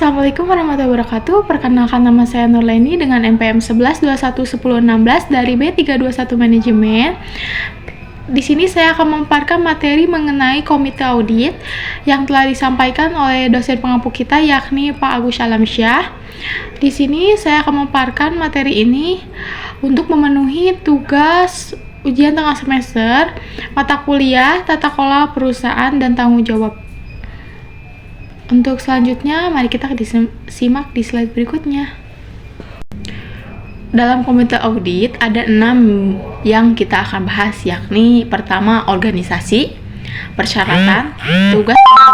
Assalamualaikum warahmatullahi wabarakatuh. Perkenalkan, nama saya Nurleni dengan NPM 11211016 dari B321 Manajemen. Di sini saya akan memaparkan materi mengenai komite audit yang telah disampaikan oleh dosen pengampu kita, yakni Pak Agus Alamsyah. Di sini saya akan memaparkan materi ini untuk memenuhi tugas ujian tengah semester, mata kuliah, tata kelola perusahaan, dan tanggung jawab. Untuk selanjutnya, mari kita simak di slide berikutnya. Dalam komite audit ada 6 yang kita akan bahas, yakni pertama organisasi, persyaratan, tugas dan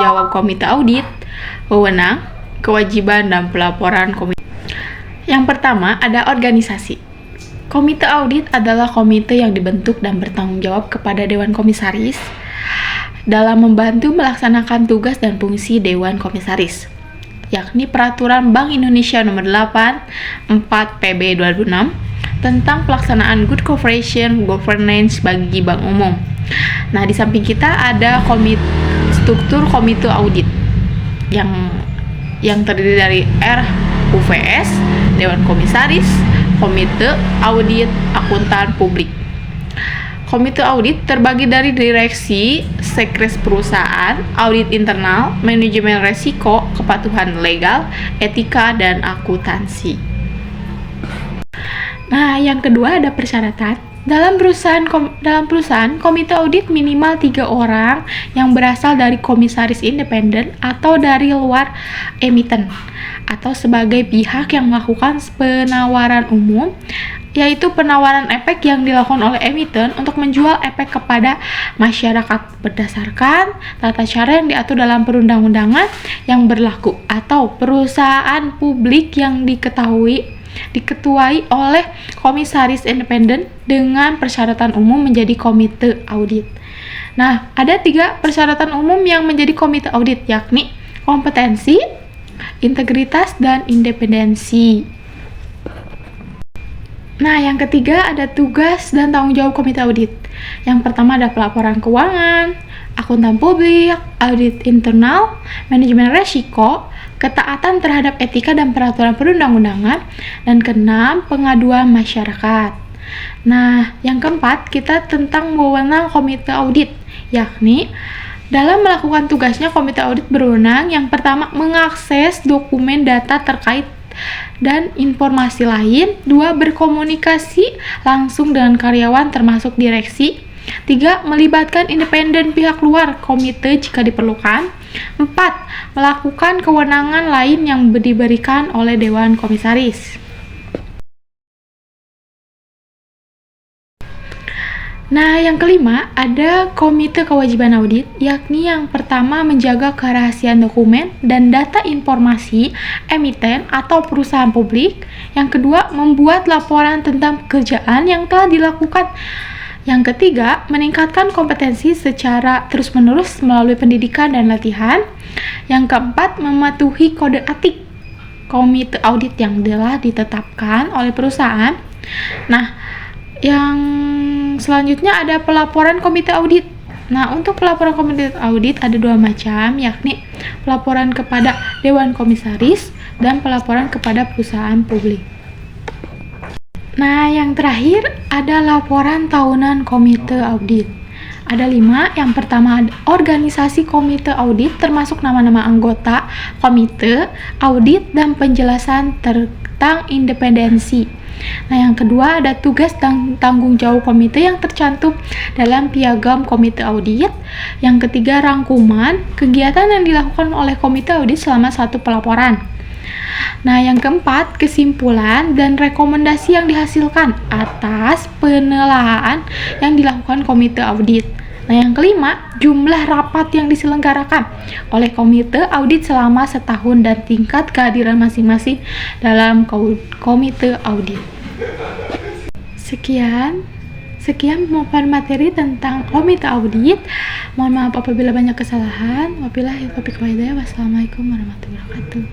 jawab komite audit, wewenang, kewajiban dan pelaporan komite. Yang pertama ada organisasi. Komite audit adalah komite yang dibentuk dan bertanggung jawab kepada Dewan Komisaris dalam membantu melaksanakan tugas dan fungsi Dewan Komisaris, yakni Peraturan Bank Indonesia Nomor 8 4 PB 2006 tentang pelaksanaan Good Corporation Governance bagi bank umum. Nah, di samping kita ada struktur komite audit yang terdiri dari RUVS, Dewan Komisaris, Komite Audit Akuntan Publik. Komite audit terbagi dari direksi, sekres perusahaan, audit internal, manajemen resiko, kepatuhan legal, etika, dan akuntansi. Nah, yang kedua ada persyaratan. Dalam perusahaan, komite audit minimal 3 orang yang berasal dari komisaris independen atau dari luar emiten, atau sebagai pihak yang melakukan penawaran umum, yaitu penawaran efek yang dilakukan oleh emiten untuk menjual efek kepada masyarakat berdasarkan tata cara yang diatur dalam perundang-undangan yang berlaku, atau perusahaan publik yang diketuai oleh komisaris independen dengan persyaratan umum menjadi komite audit. Nah, ada 3 persyaratan umum yang menjadi komite audit, yakni kompetensi, integritas, dan independensi. Nah, yang ketiga ada tugas dan tanggung jawab komite audit. Yang pertama ada pelaporan keuangan, akuntan publik, audit internal, manajemen resiko, ketaatan terhadap etika dan peraturan perundang-undangan, dan keenam, pengaduan masyarakat. Nah, yang keempat kita tentang wewenang komite audit, yakni dalam melakukan tugasnya komite audit berwenang yang pertama mengakses dokumen data terkait dan informasi lain, 2 berkomunikasi langsung dengan karyawan termasuk direksi, 3 melibatkan independen pihak luar komite jika diperlukan, 4 melakukan kewenangan lain yang diberikan oleh Dewan Komisaris. Nah, yang kelima ada komite kewajiban audit, yakni yang pertama menjaga kerahasiaan dokumen dan data informasi emiten atau perusahaan publik. Yang kedua, membuat laporan tentang pekerjaan yang telah dilakukan. Yang ketiga, meningkatkan kompetensi secara terus-menerus melalui pendidikan dan latihan. Yang keempat, mematuhi kode etik komite audit yang telah ditetapkan oleh perusahaan. Nah, yang selanjutnya ada pelaporan komite audit. Nah, untuk pelaporan komite audit ada 2 macam, yakni pelaporan kepada Dewan Komisaris dan pelaporan kepada perusahaan publik. Nah, yang terakhir ada laporan tahunan komite audit. Ada 5. Yang pertama ada organisasi komite audit termasuk nama-nama anggota komite audit dan penjelasan tentang independensi. Nah, yang kedua ada tugas dan tanggung jawab komite yang tercantum dalam piagam komite audit. Yang ketiga rangkuman kegiatan yang dilakukan oleh komite audit selama satu pelaporan. Nah, yang keempat kesimpulan dan rekomendasi yang dihasilkan atas penelaahan yang dilakukan komite audit. Nah, yang kelima jumlah rapat yang diselenggarakan oleh komite audit selama setahun dan tingkat kehadiran masing-masing dalam komite audit. Sekian pemaparan materi tentang komite audit. Mohon maaf apabila banyak kesalahan. Wabillahi taufiq wal hidayah. Wassalamualaikum warahmatullahi wabarakatuh.